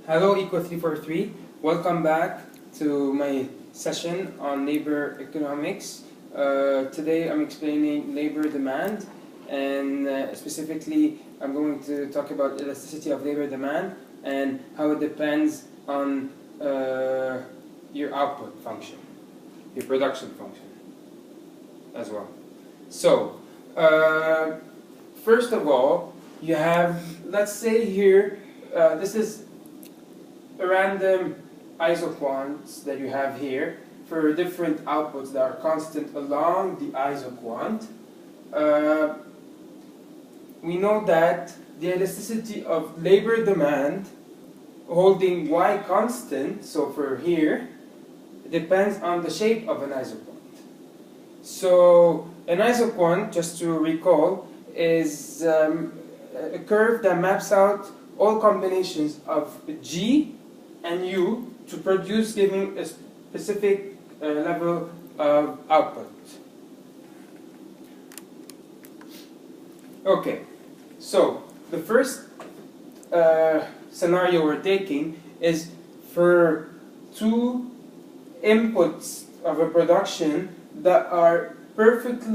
Hello, Eco343. Welcome back to my session on labor economics. Today I'm explaining labor demand, and specifically I'm going to talk about elasticity of labor demand and how it depends on your output function, your production function as well. So, first of all, you have, let's say here, this is a random isoquant that you have here for different outputs that are constant along the isoquant. We know that the elasticity of labor demand holding y constant, so for here, depends on the shape of an isoquant. So an isoquant, just to recall, is a curve that maps out all combinations of G and U to produce giving a specific level of output. Okay, so the first scenario we're taking is for two inputs of a production that are perfect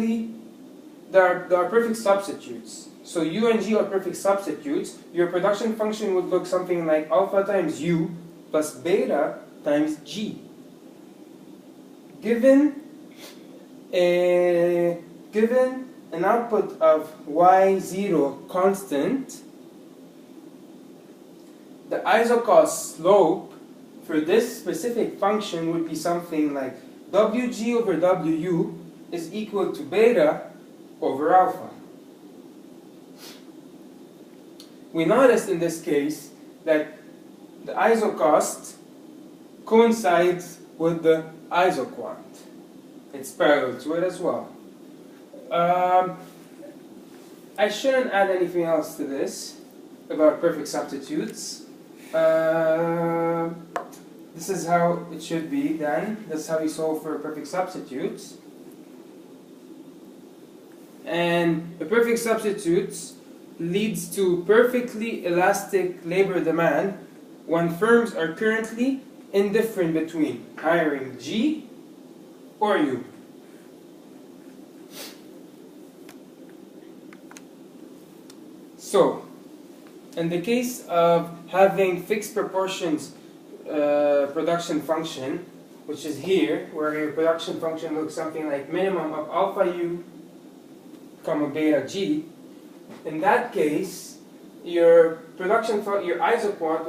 substitutes. So U and G are perfect substitutes. Your production function would look something like alpha times U plus beta times G. Given an output of y0 constant, the isocost slope for this specific function would be something like Wg over Wu is equal to beta over alpha. We noticed in this case that the isocost coincides with the isoquant. It's parallel to it as well. I shouldn't add anything else to this about perfect substitutes. This is how it should be then. That's how you solve for perfect substitutes. And the perfect substitutes leads to perfectly elastic labor demand when firms are currently indifferent between hiring G or U. So, in the case of having fixed proportions production function, which is here, where your production function looks something like minimum of alpha U comma beta G, in that case, your production your isoquant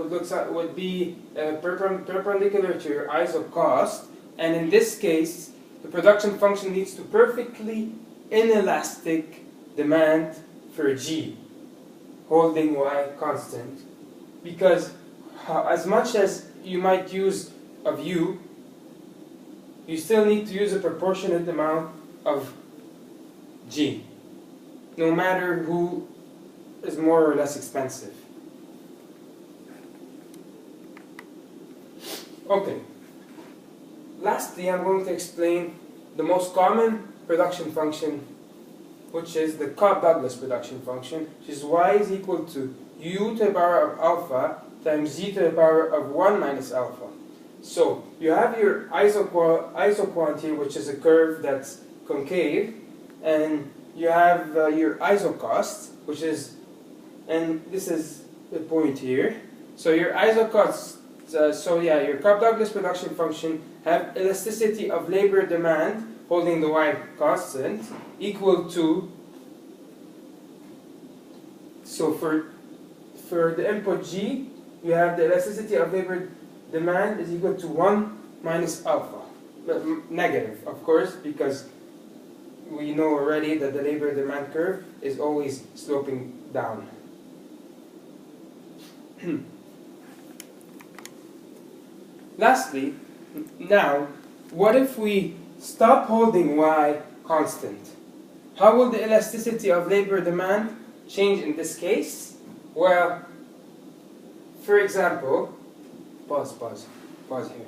would be perpendicular to your isocost, and in this case, the production function leads to perfectly inelastic demand for G, holding y constant, because as much as you might use of U, you still need to use a proportionate amount of G, no matter who is more or less expensive. Okay. Lastly, I'm going to explain the most common production function, which is the Cobb-Douglas production function, which is y is equal to U to the power of alpha times Z to the power of 1 minus alpha. So you have your isoquant here, which is a curve that's concave, and you have your isocost, which is, and this is the point here. So your isocost, your Cobb-Douglas production function have elasticity of labor demand holding the y constant equal to, so for the input G, you have the elasticity of labor demand is equal to 1 minus alpha. But negative, of course, because we know already that the labor demand curve is always sloping down. Lastly, now, what if we stop holding y constant? How will the elasticity of labor demand change in this case? Well, for example, pause here.